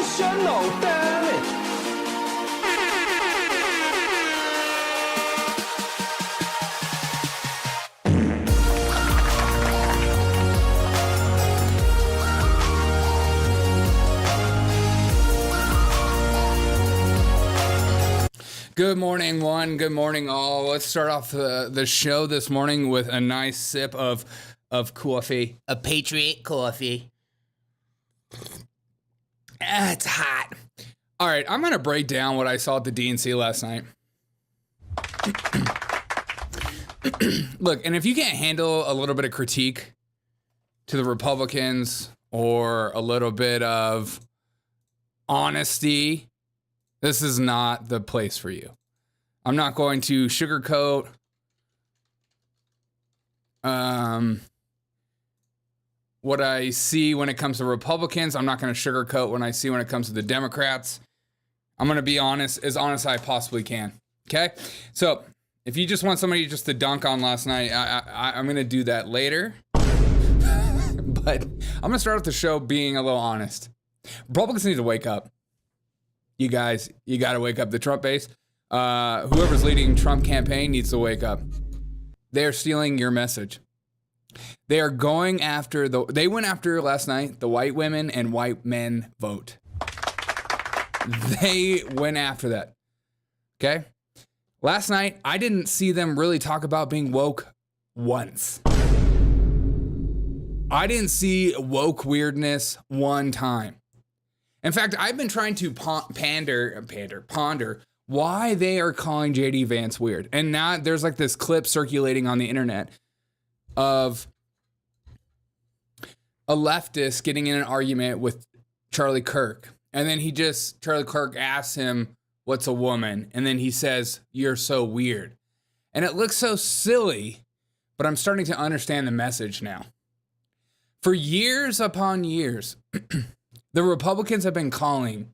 Sensational, damn it! Good morning, one. Good morning, all. Let's start off the show this morning with a nice sip of coffee. A Patriot coffee. It's hot. All right, I'm going to break down what I saw at the DNC last night. Look, and if you can't handle a little bit of critique to the Republicans or a little bit of honesty, this is not the place for you. I'm not going to sugarcoat what I see when it comes to Republicans. I'm not going to sugarcoat what I see when it comes to the Democrats. I'm going to be honest, as honest as I possibly can. Okay? So if you just want somebody just to dunk on last night, I'm going to do that later. But I'm going to start off the show being a little honest. Republicans need to wake up. You guys, you got to wake up. The Trump base, whoever's leading Trump campaign needs to wake up. They're stealing your message. They are going after they went after last night, the white women and white men vote. They went after that. Okay. Last night, I didn't see them really talk about being woke once. I didn't see woke weirdness one time. In fact, I've been trying to ponder why they are calling JD Vance weird. And now there's like this clip circulating on the internet of a leftist getting in an argument with Charlie Kirk. And then Charlie Kirk asks him, what's a woman? And then he says, you're so weird. And it looks so silly, but I'm starting to understand the message now. For years upon years, the Republicans have been calling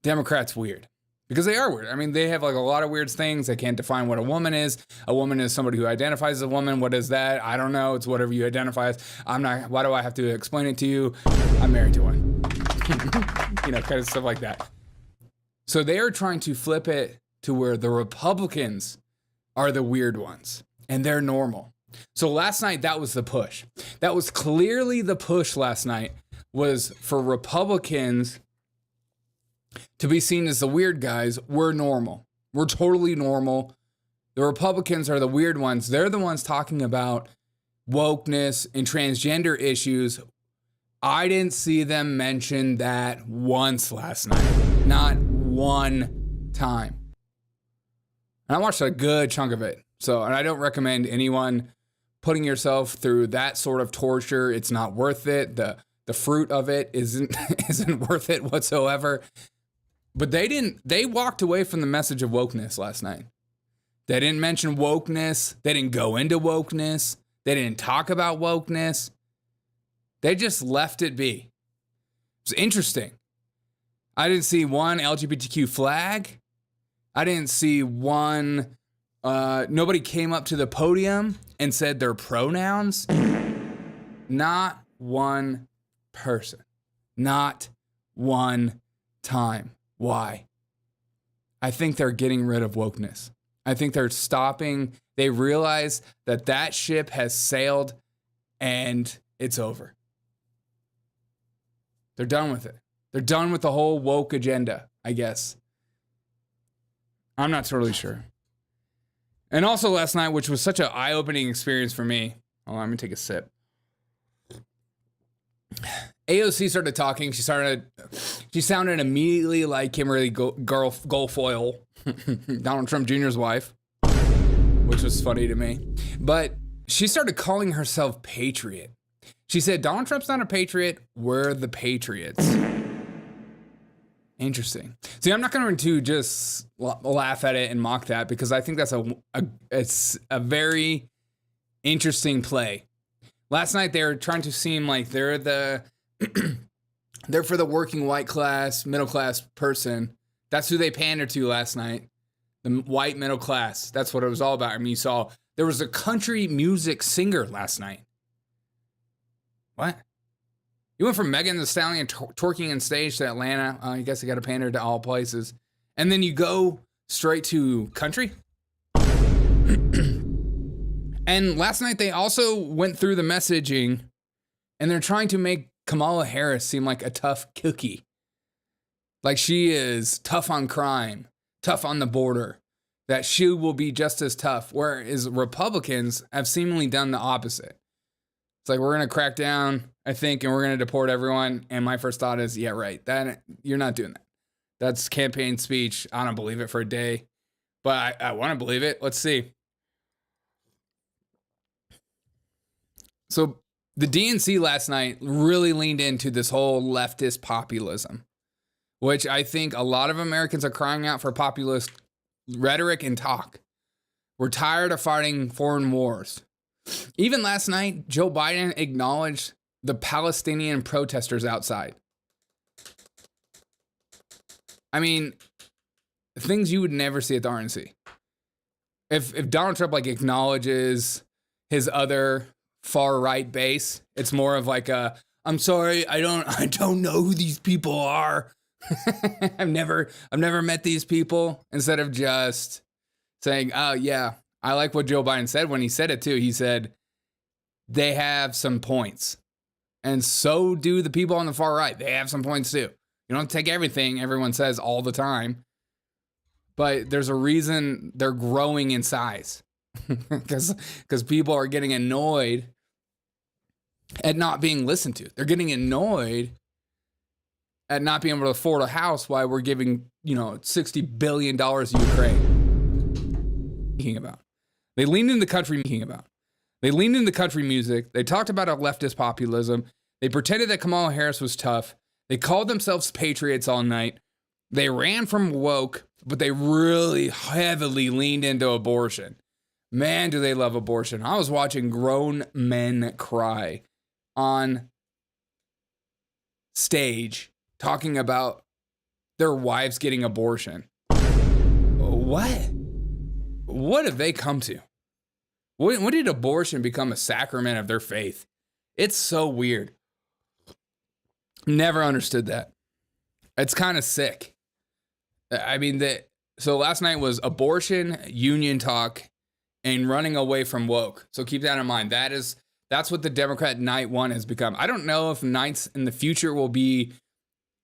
Democrats weird because they are weird. I mean, they have like a lot of weird things. They can't define what a woman is. A woman is somebody who identifies as a woman. What is that? I don't know. It's whatever you identify as. Why do I have to explain it to you? I'm married to one. Kind of stuff like that. So they are trying to flip it to where the Republicans are the weird ones and they're normal. So last night, that was the push. That was clearly the push last night, was for Republicans to be seen as the weird guys. We're normal. We're totally normal. The Republicans are the weird ones. They're the ones talking about wokeness and transgender issues. I didn't see them mention that once last night. Not one time. And I watched a good chunk of it. And I don't recommend anyone putting yourself through that sort of torture. It's not worth it. The fruit of it isn't worth it whatsoever. But they walked away from the message of wokeness last night. They didn't mention wokeness. They didn't go into wokeness. They didn't talk about wokeness. They just left it be. It's interesting. I didn't see one LGBTQ flag. I didn't see one. Nobody came up to the podium and said their pronouns. Not one person. Not one time. Why? I think they're getting rid of wokeness. I think they're stopping. They realize that ship has sailed and it's over. They're done with it. They're done with the whole woke agenda, I guess. I'm not totally sure. And also last night, which was such an eye-opening experience for me. Hold on, let me take a sip. AOC started talking. She sounded immediately like Kimberly Guilfoyle, Donald Trump Jr.'s wife, which was funny to me. But she started calling herself patriot. She said, Donald Trump's not a patriot. We're the patriots. Interesting. See, I'm not going to just laugh at it and mock that because I think that's it's a very interesting play. Last night they were trying to seem like they're for the working white class, middle class person. That's who they pandered to last night. The white middle class. That's what it was all about. I mean, you saw there was a country music singer last night. What? You went from Megan Thee Stallion twerking on stage to Atlanta. I guess you got to pander to all places. And then you go straight to country. And last night they also went through the messaging and they're trying to make Kamala Harris seem like a tough cookie. Like she is tough on crime, tough on the border, that she will be just as tough. Whereas Republicans have seemingly done the opposite. It's like, we're going to crack down, I think, and we're going to deport everyone. And my first thought is, yeah, right. That you're not doing that. That's campaign speech. I don't believe it for a day, but I want to believe it. Let's see. So the DNC last night really leaned into this whole leftist populism, which I think a lot of Americans are crying out for populist rhetoric and talk. We're tired of fighting foreign wars. Even last night, Joe Biden acknowledged the Palestinian protesters outside. I mean, things you would never see at the RNC. If Donald Trump like acknowledges his other far right base, it's more of like a, I'm sorry, I don't know who these people are. I've never met these people, instead of just saying, oh yeah, I like what Joe Biden said when he said it too. He said, they have some points. And so do the people on the far right. They have some points too. You don't take everything everyone says all the time. But there's a reason they're growing in size. Because people are getting annoyed at not being listened to. They're getting annoyed at not being able to afford a house while we're giving, $60 billion to Ukraine. Thinking about. They leaned into country They leaned into country music. They talked about a leftist populism. They pretended that Kamala Harris was tough. They called themselves patriots all night. They ran from woke, but they really heavily leaned into abortion. Man, do they love abortion. I was watching grown men cry on stage talking about their wives getting abortion. What have they come to? When did abortion become a sacrament of their faith? It's so weird. Never understood that. It's kind of sick. I mean, so last night was abortion, union talk, and running away from woke. So keep that in mind. That's what the Democrat Night One has become. I don't know if nights in the future will be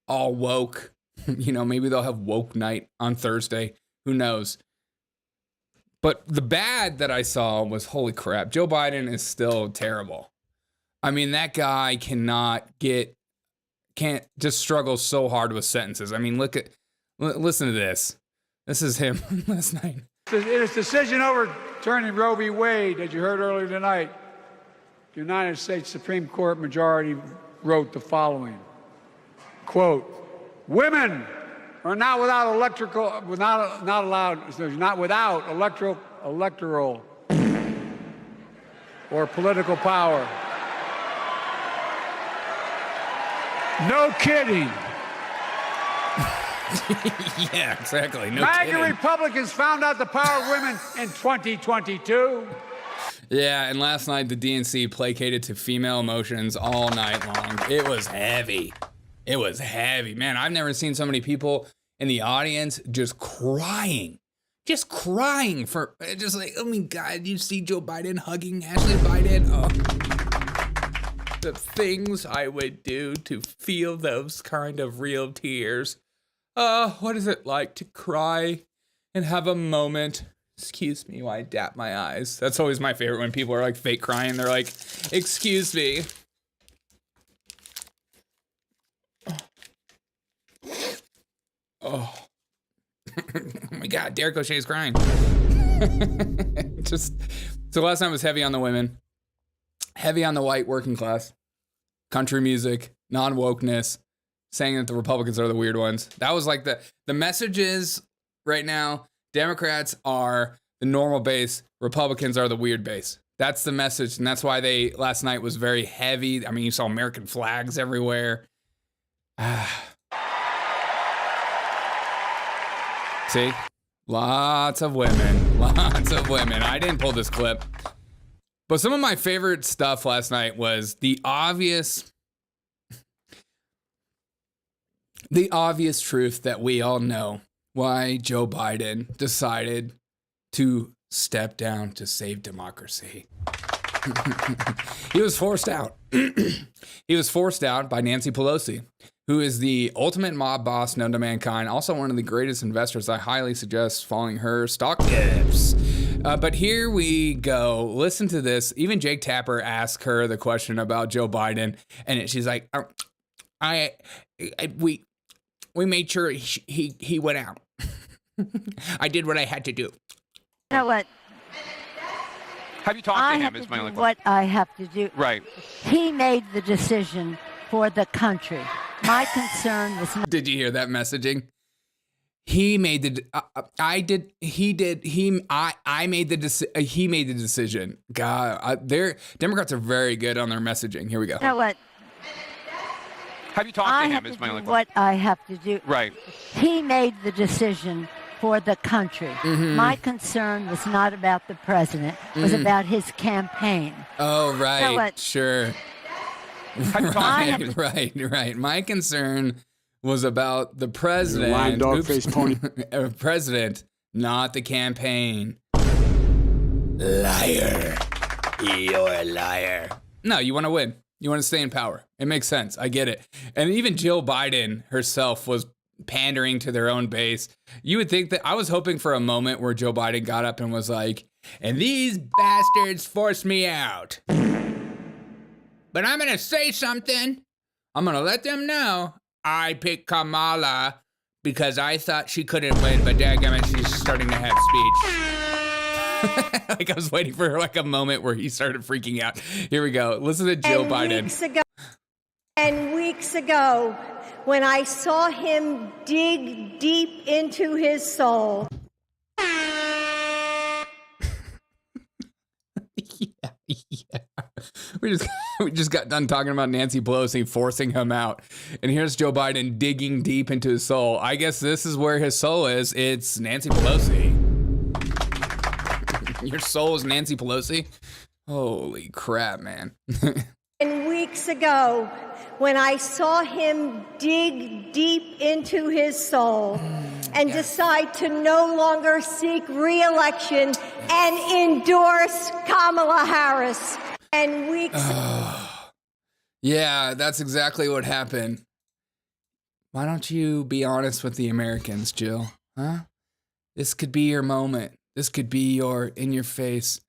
all woke. Maybe they'll have woke night on Thursday. Who knows? But the bad that I saw was, holy crap, Joe Biden is still terrible. I mean, that guy can't just struggle so hard with sentences. I mean, listen to this. This is him last night. In his decision overturning Roe v. Wade, as you heard earlier tonight, the United States Supreme Court majority wrote the following, quote, women are not without electoral or political power. No kidding. Yeah, exactly. No MAGA kidding. Republicans found out the power of women in 2022. Yeah, and last night the DNC placated to female emotions all night long. It was heavy. Man, I've never seen so many people in the audience just crying for, just like, oh my God, you see Joe Biden hugging Ashley Biden? Oh, the things I would do to feel those kind of real tears. What is it like to cry and have a moment? Excuse me while I dap my eyes. That's always my favorite when people are like fake crying. They're like, excuse me. Oh. Oh my God, Derek O'Shea's crying. So last night was heavy on the women, heavy on the white working class, country music, non-wokeness, saying that the Republicans are the weird ones. That was like the messages right now. Democrats are the normal base. Republicans are the weird base. That's the message. And that's why last night was very heavy. I mean, you saw American flags everywhere. See? Lots of women. I didn't pull this clip. But some of my favorite stuff last night was the obvious the obvious truth that we all know, why Joe Biden decided to step down to save democracy. He was forced out. He was forced out by Nancy Pelosi, who is the ultimate mob boss known to mankind, also one of the greatest investors. I highly suggest following her stock tips. But here we go. Listen to this. Even Jake Tapper asked her the question about Joe Biden, and she's like, we made sure he went out. I did what I had to do. You know what? Have you talked to him? Is my only question. What I have to do. Right. He made the decision for the country. My concern was not. Did you hear that messaging? He made the. I did. He did. I made the. He made the decision. God, Democrats are very good on their messaging. Here we go. You know what? Have you talked to him? Is my only question. What I have to do. Right. He made the decision for the country. Mm-hmm. My concern was not about the president. It was about his campaign. Oh, right. You know what? Sure. Right. My concern was about the president. Lying dog face pony. President, not the campaign. Liar. You're a liar. No, you want to win. You want to stay in power. It makes sense. I get it. And even Jill Biden herself was pandering to their own base. You would think that I was hoping for a moment where Joe Biden got up and was like, and these bastards forced me out. But I'm going to say something. I'm going to let them know I picked Kamala because I thought she couldn't win, but dadgummit, she's starting to have speech. Like I was waiting for like a moment where he started freaking out. Here we go. Listen to Joe Biden. Weeks ago, when I saw him dig deep into his soul. Yeah. We just got done talking about Nancy Pelosi forcing him out. And here's Joe Biden digging deep into his soul. I guess this is where his soul is. It's Nancy Pelosi. Your soul is Nancy Pelosi? Holy crap, man. And weeks ago, when I saw him dig deep into his soul and decide to no longer seek re-election and endorse Kamala Harris. And weeks. Yeah, that's exactly what happened. Why don't you be honest with the Americans, Jill? Huh? This could be your moment. This could be your in your face.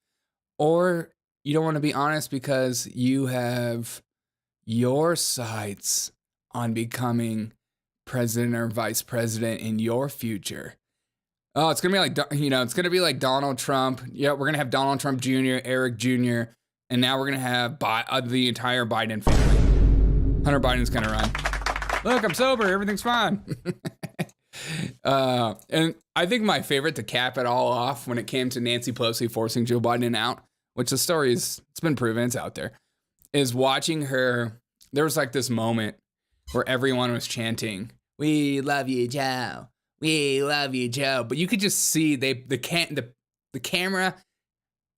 Or you don't want to be honest because you have your sights on becoming president or vice president in your future. Oh, it's going to be like, it's going to be like Donald Trump. Yeah, we're going to have Donald Trump Jr., Eric Jr., and now we're going to have the entire Biden family. Hunter Biden's going to run. Look, I'm sober. Everything's fine. And I think my favorite to cap it all off when it came to Nancy Pelosi forcing Joe Biden out, which the story it's been proven, it's out there, is watching her. There was like this moment where everyone was chanting, "We love you, Joe. We love you, Joe." But you could just see the camera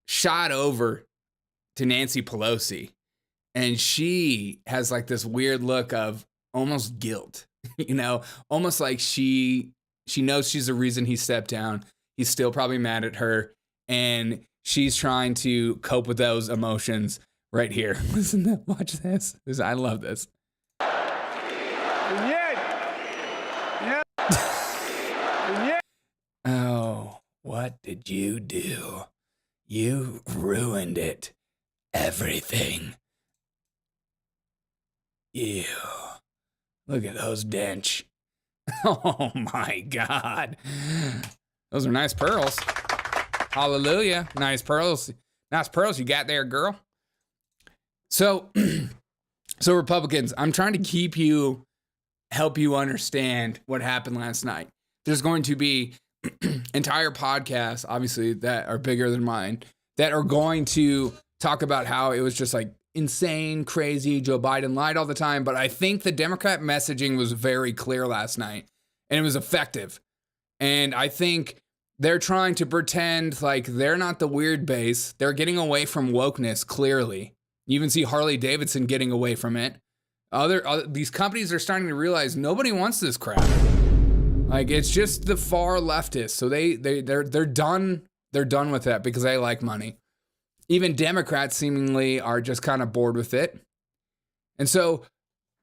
shot over to Nancy Pelosi, and she has like this weird look of almost guilt, almost like she knows she's the reason he stepped down. He's still probably mad at her, and she's trying to cope with those emotions right here. Listen to, watch this. I love this. Oh, what did you do? You ruined it. Everything. You. Look at those dents. Oh my God. Those are nice pearls. Hallelujah. Nice pearls. Nice pearls you got there, girl. So Republicans, I'm trying to help you understand what happened last night. There's going to be entire podcasts, obviously, that are bigger than mine, that are going to talk about how it was just like insane, crazy. Joe Biden lied all the time. But I think the Democrat messaging was very clear last night, and it was effective. And I think they're trying to pretend like they're not the weird base. They're getting away from wokeness, clearly. You even see Harley Davidson getting away from it. These companies are starting to realize nobody wants this crap. Like, it's just the far leftists. So they're done. They're done with that because they like money. Even Democrats seemingly are just kind of bored with it. And so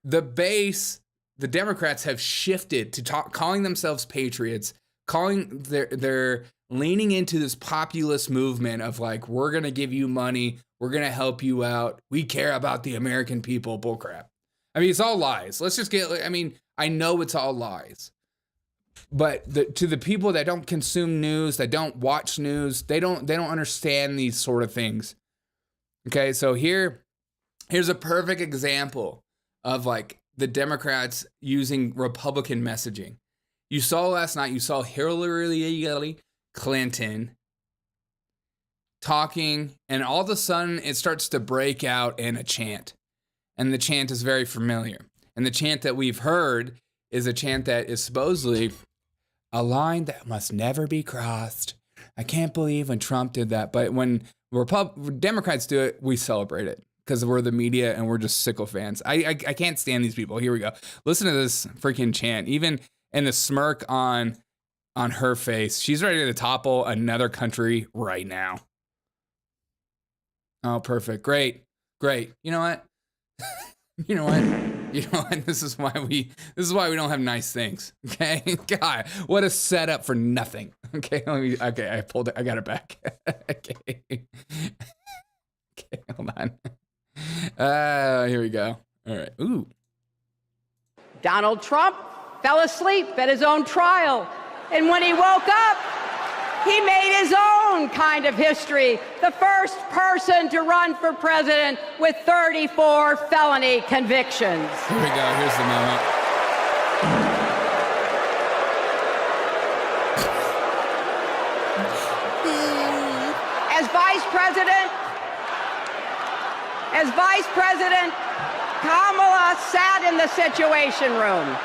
the Democrats have shifted to calling themselves patriots, they're leaning into this populist movement of like, we're going to give you money. We're going to help you out. We care about the American people. Bullcrap. I mean, it's all lies. Let's just I know it's all lies. But to the people that don't consume news, that don't watch news, they don't understand these sort of things. Okay, so here's a perfect example of like the Democrats using Republican messaging. You saw last night, you saw Hillary Clinton talking, and all of a sudden it starts to break out in a chant. And the chant is very familiar. And the chant that we've heard is a chant that is supposedly a line that must never be crossed. I can't believe when Trump did that. But when Democrats do it, we celebrate it because we're the media and we're just sycophants. I can't stand these people. Here we go. Listen to this freaking chant. Even in the smirk on her face, she's ready to topple another country right now. Oh, perfect. Great. You know what? You know what? This is why we don't have nice things. Okay. God, what a setup for nothing. Okay. I pulled it. I got it back. Okay. Okay. Hold on. Here we go. All right. Ooh. Donald Trump fell asleep at his own trial. And when he woke up, he made his own kind of history. The first person to run for president with 34 felony convictions. Here we go. Here's the moment. As vice president, Kamala sat in the Situation Room.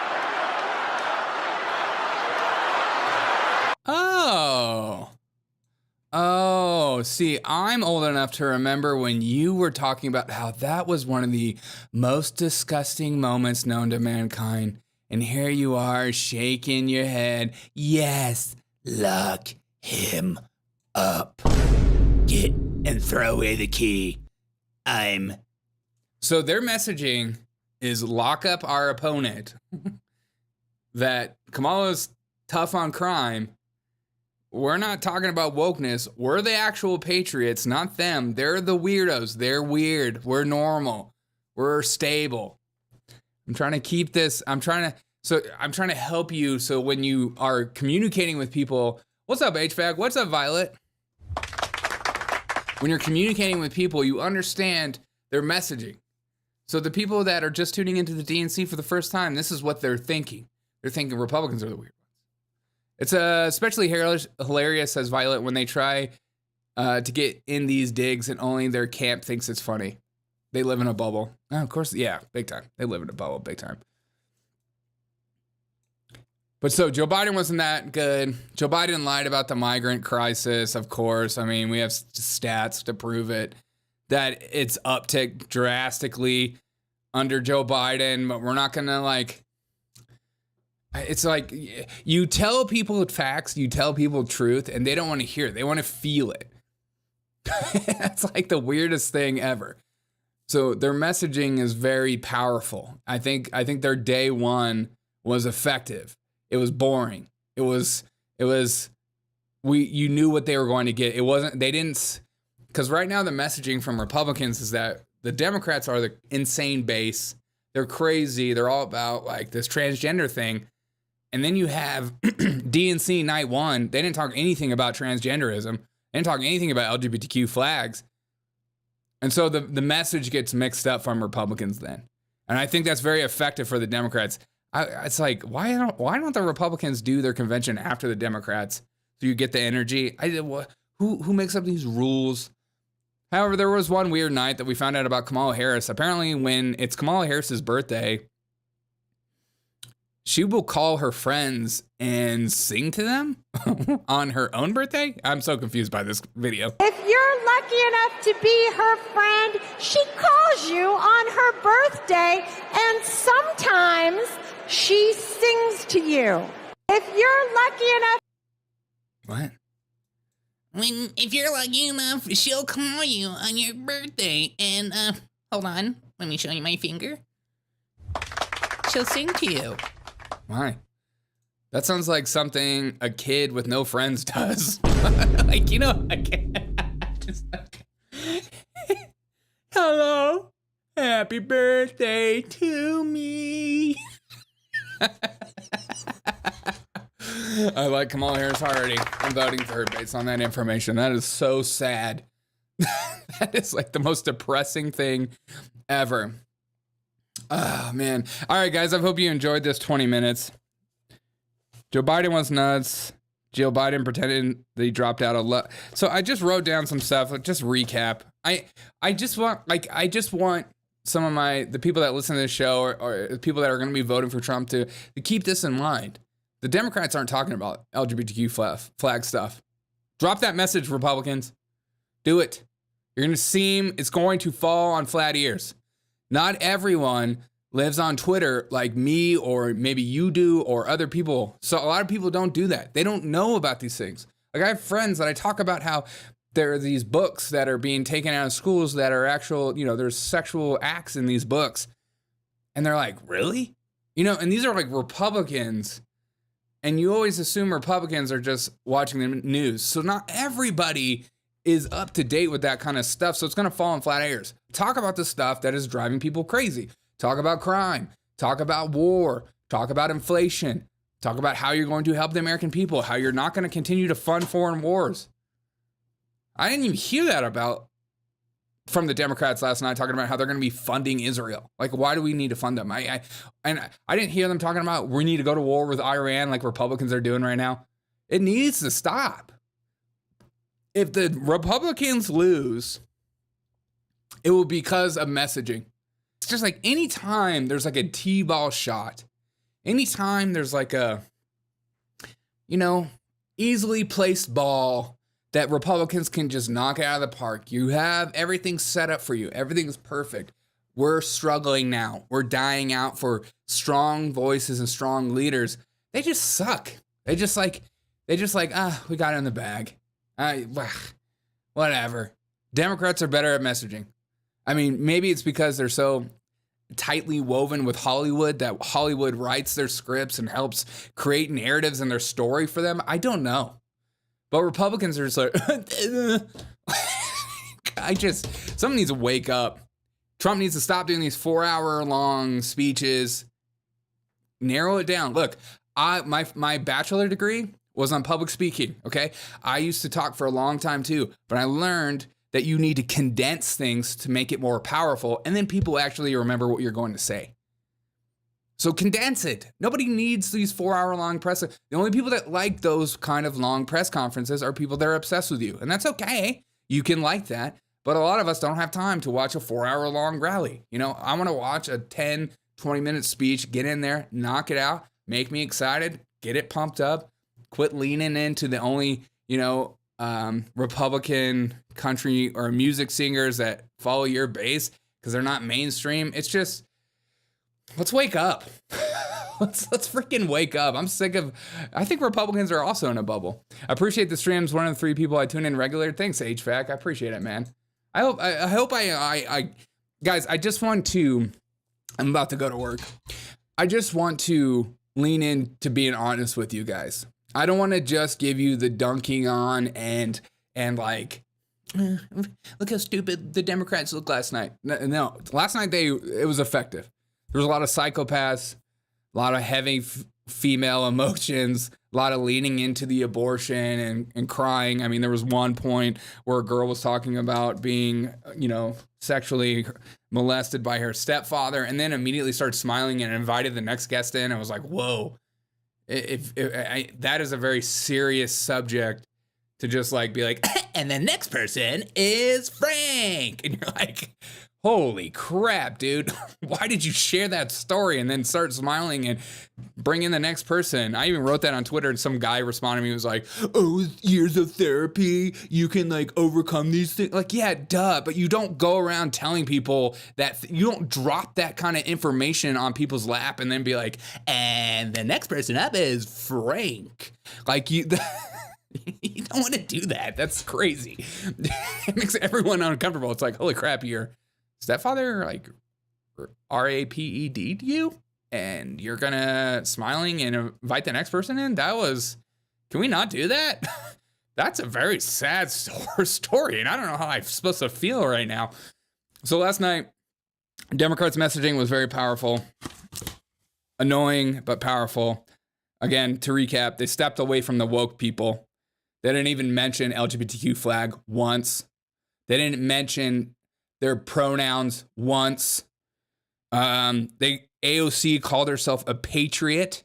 Oh, see, I'm old enough to remember when you were talking about how that was one of the most disgusting moments known to mankind. And here you are shaking your head. Yes, lock him up. Get and throw away the key. So their messaging is lock up our opponent. That Kamala's tough on crime. We're not talking about wokeness. We're the actual patriots, not them. They're the weirdos. They're weird. We're normal. We're stable. I'm trying to keep this. I'm trying to help you. So when you are communicating with people, what's up, HVAC? What's up, Violet? When you're communicating with people, you understand their messaging. So the people that are just tuning into the DNC for the first time, this is what they're thinking. They're thinking Republicans are the weird. It's especially hilarious, says Violet, when they try to get in these digs and only their camp thinks it's funny. They live in a bubble. Oh, of course, yeah, big time. They live in a bubble, big time. But so Joe Biden wasn't that good. Joe Biden lied about the migrant crisis, of course. I mean, we have stats to prove it, that it's upticked drastically under Joe Biden, but we're not going to it's like you tell people facts, you tell people truth, and they don't want to hear it. They want to feel it. That's like the weirdest thing ever. So their messaging is very powerful. I think their day one was effective. It was boring. You knew what they were going to get. Because right now the messaging from Republicans is that the Democrats are the insane base. They're crazy. They're all about like this transgender thing. And then you have DNC Night One. They didn't talk anything about transgenderism. They didn't talk anything about LGBTQ flags. And so the message gets mixed up from Republicans then. And I think that's very effective for the Democrats. It's like, why don't the Republicans do their convention after the Democrats so you get the energy? Who makes up these rules? However, there was one weird night that we found out about Kamala Harris. Apparently, when it's Kamala Harris's birthday, she will call her friends and sing to them on her own birthday. I'm so confused by this video. If you're lucky enough to be her friend, she calls you on her birthday and sometimes she sings to you. If you're lucky enough. What? If you're lucky enough, she'll call you on your birthday and, hold on, let me show you my finger. She'll sing to you. Why? That sounds like something a kid with no friends does. Like, you know, I can't. Just like, hello, happy birthday to me. I like Kamala Harris already. I'm voting for her based on that information. That is so sad. That is like the most depressing thing ever. Oh, man. All right, guys, I hope you enjoyed this 20 minutes. Joe Biden was nuts. Jill Biden pretended that he dropped out a lot. So I just wrote down some stuff. Just recap. I just want some of the people that listen to this show or the people that are going to be voting for Trump to keep this in mind. The Democrats aren't talking about LGBTQ flag stuff. Drop that message, Republicans. Do it. You're going to it's going to fall on flat ears. Not everyone lives on Twitter like me or maybe you do or other people. So a lot of people don't do that. They don't know about these things. Like I have friends that I talk about how there are these books that are being taken out of schools that are actual, there's sexual acts in these books. And they're like, really? And these are like Republicans. And you always assume Republicans are just watching the news. So not everybody is up to date with that kind of stuff. So it's going to fall on flat ears. Talk about the stuff that is driving people crazy. Talk about crime. Talk about war. Talk about inflation. Talk about how you're going to help the American people. How you're not going to continue to fund foreign wars. I didn't even hear that from the Democrats last night, talking about how they're going to be funding Israel. Like, why do we need to fund them? I didn't hear them talking about we need to go to war with Iran like Republicans are doing right now. It needs to stop. If the Republicans lose, it will be because of messaging. It's just like anytime there's like a T-ball shot, anytime there's like a, easily placed ball that Republicans can just knock out of the park. You have everything set up for you. Everything's perfect. We're struggling now. We're dying out for strong voices and strong leaders. They just suck. We got it in the bag. Whatever. Democrats are better at messaging. I mean, maybe it's because they're so tightly woven with Hollywood that Hollywood writes their scripts and helps create narratives in their story for them. I don't know. But Republicans are just like, someone needs to wake up. Trump needs to stop doing these 4-hour-long speeches. Narrow it down. Look, my bachelor degree was on public speaking, okay? I used to talk for a long time too, but I learned that you need to condense things to make it more powerful, and then people actually remember what you're going to say. So condense it. Nobody needs these 4-hour-long press. The only people that like those kind of long press conferences are people that are obsessed with you, and that's okay. You can like that, but a lot of us don't have time to watch a 4-hour-long rally. I want to watch a 10, 20-minute speech, get in there, knock it out, make me excited, get it pumped up, quit leaning into the only, Republican country or music singers that follow your base because they're not mainstream. It's just, let's wake up. Let's freaking wake up. I'm sick of, I think Republicans are also in a bubble. I appreciate the streams. One of the 3 people I tune in regular. Thanks, HVAC. I appreciate it, man. Guys, I just want to, I'm about to go to work. I just want to lean in to being honest with you guys. I don't want to just give you the dunking on and like, look how stupid the Democrats looked last night. No, last night it was effective. There was a lot of psychopaths, a lot of heavy female emotions, a lot of leaning into the abortion and crying. I mean, there was one point where a girl was talking about being, sexually molested by her stepfather, and then immediately started smiling and invited the next guest in. I was like, whoa. That is a very serious subject to just like be like, and the next person is Frank. And you're like, Holy crap, dude. Why did you share that story and then start smiling and bring in the next person? I even wrote that on Twitter and some guy responded to me, was like, oh, years of therapy, you can like overcome these things. Like, yeah, duh, but you don't go around telling people that, you don't drop that kind of information on people's lap and then be like, and the next person up is Frank. Like, you don't want to do that. That's crazy. It makes everyone uncomfortable. It's like, holy crap, your stepfather like raped you and you're gonna smiling and invite the next person in? Can we not do that? That's a very sad story, and I don't know how I'm supposed to feel right now. So last night, Democrats' messaging was very powerful, annoying but powerful. Again, to recap, they stepped away from the woke people. They didn't even mention LGBTQ flag once. They didn't mention their pronouns once. AOC called herself a patriot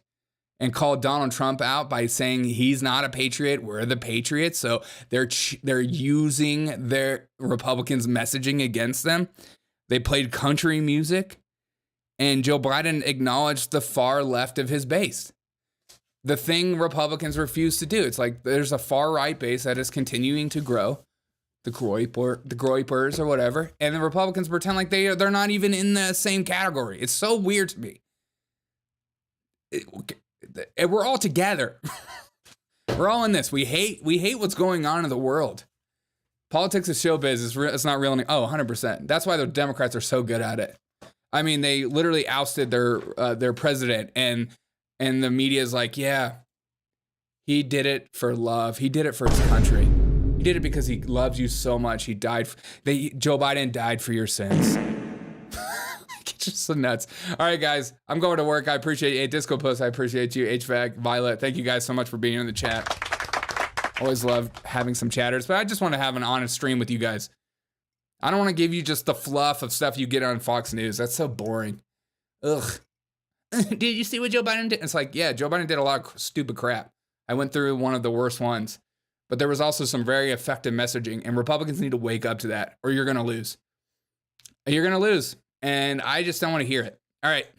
and called Donald Trump out by saying he's not a patriot. We're the patriots. So they're using their Republicans' messaging against them. They played country music, and Joe Biden acknowledged the far left of his base. The thing Republicans refuse to do. It's like there's a far right base that is continuing to grow. The Groypers or whatever, and the Republicans pretend like they're not even in the same category. It's so weird to me. We're all together. We're all in this. We hate what's going on in the world. Politics is showbiz. It's not real. 100%. That's why the Democrats are so good at it. I mean, they literally ousted their president, and the media is like, yeah, he did it for love. He did it for his country. He did it because he loves you so much. He died. Joe Biden died for your sins. It's just so nuts. All right, guys, I'm going to work. I appreciate you. Hey, Disco Puss, I appreciate you. HVAC, Violet, thank you guys so much for being in the chat. Always love having some chatters, but I just want to have an honest stream with you guys. I don't want to give you just the fluff of stuff you get on Fox News. That's so boring. Ugh. Did you see what Joe Biden did? It's like, yeah, Joe Biden did a lot of stupid crap. I went through one of the worst ones. But there was also some very effective messaging, and Republicans need to wake up to that, or you're going to lose. You're going to lose, and I just don't want to hear it. All right.